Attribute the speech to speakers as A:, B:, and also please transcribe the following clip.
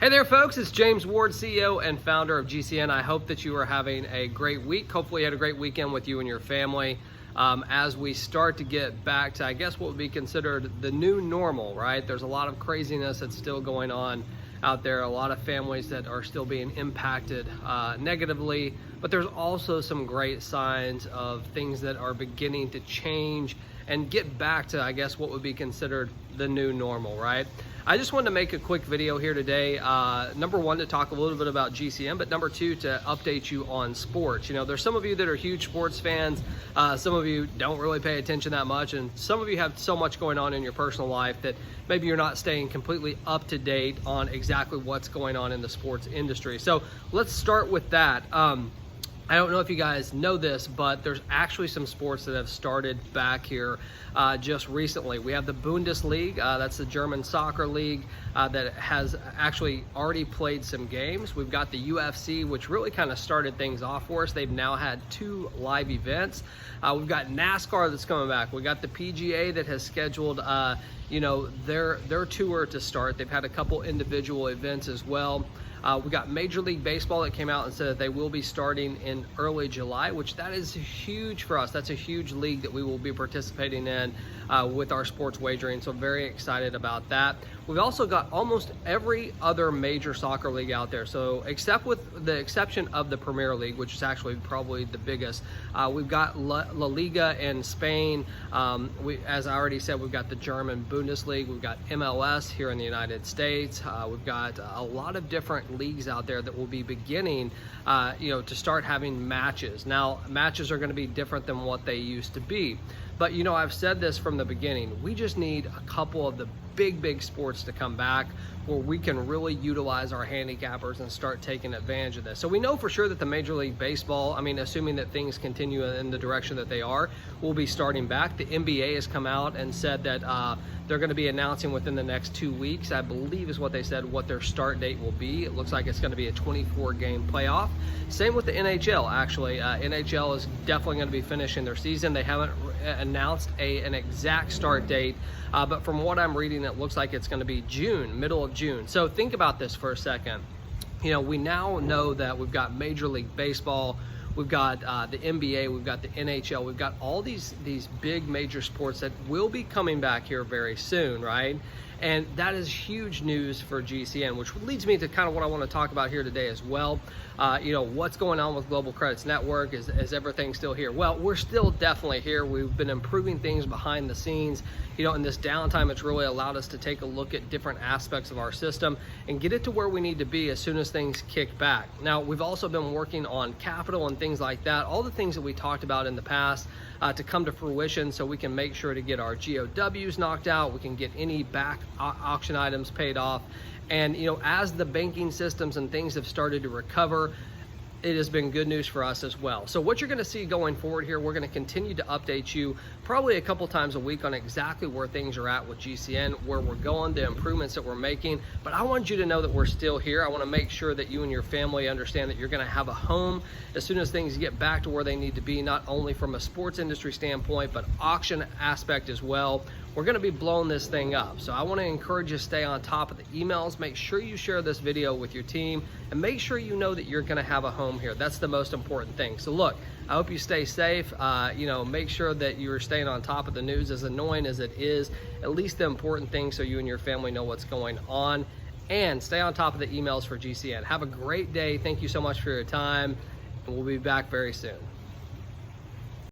A: Hey there folks, it's James Ward, CEO and founder of GCN. I hope that you are having a great week. Hopefully you had a great weekend with you and your family. As we start to get back to, I guess, what would be considered the new normal, right? There's a lot of craziness that's still going on out there, a lot of families that are still being impacted negatively, but there's also some great signs of things that are beginning to change and get back to, I guess, what would be considered the new normal, right? I just wanted to make a quick video here today. Number one, to talk a little bit about GCN, but number two, to update you on sports. You know, there's some of you that are huge sports fans. Some of you don't really pay attention that much, and some of you have so much going on in your personal life that maybe you're not staying completely up to date on exactly what's going on in the sports industry. So let's start with that. I don't know if you guys know this, but there's actually some sports that have started back here just recently. We have the Bundesliga, that's the German soccer league that has actually already played some games. We've got the UFC, which really kind of started things off for us. They've now had 2 live events. We've got NASCAR that's coming back. We got the PGA that has scheduled their tour to start. They've had a couple individual events as well. We got Major League Baseball that came out and said that they will be starting in early July, which that is huge for us. That's a huge league that we will be participating in with our sports wagering, so very excited about that. We've also got almost every other major soccer league out there, so except with the exception of the Premier League, which is actually probably the biggest. We've got La Liga in Spain. As I already said, we've got the German Bundesliga. We've got MLS here in the United States. We've got a lot of different leagues out there that will be beginning to start having matches. Now, matches are going to be different than what they used to be, but I've said this from the beginning. We just need a couple of the big sports to come back where we can really utilize our handicappers and start taking advantage of this. So we know for sure that the Major League Baseball, assuming that things continue in the direction that they are, will be starting back. The NBA has come out and said that they're going to be announcing within the next 2 weeks, I believe is what they said, what their start date will be. It looks like it's going to be a 24-game playoff. Same with the NHL, actually. NHL is definitely going to be finishing their season. They haven't announced an exact start date, but from what I'm reading, it looks like it's going to be June, middle of June. So think about this for a second. We now know that we've got Major League Baseball, we've got the NBA, we've got the NHL, we've got all these big major sports that will be coming back here very soon, right? And that is huge news for GCN, which leads me to kind of what I want to talk about here today as well. What's going on with Global Credits Network? Is everything still here? Well, we're still definitely here. We've been improving things behind the scenes. In this downtime, it's really allowed us to take a look at different aspects of our system and get it to where we need to be as soon as things kick back. Now, we've also been working on capital and things like that, all the things that we talked about in the past to come to fruition, so we can make sure to get our GOWs knocked out, we can get any back auction items paid off. And as the banking systems and things have started to recover, it has been good news for us as well. So what you're going to see going forward here, we're going to continue to update you probably a couple times a week on exactly where things are at with GCN, where we're going, the improvements that we're making. But I want you to know that we're still here. I want to make sure that you and your family understand that you're going to have a home as soon as things get back to where they need to be, not only from a sports industry standpoint, but auction aspect as well. We're going to be blowing this thing up. So I want to encourage you to stay on top of the emails. Make sure you share this video with your team, and make sure you know that you're going to have a home here. That's the most important thing. So look, I hope you stay safe. Make sure that you're staying on top of the news, as annoying as it is, at least the important things, so you and your family know what's going on. And stay on top of the emails for GCN. Have a great day. Thank you so much for your time, and we'll be back very soon.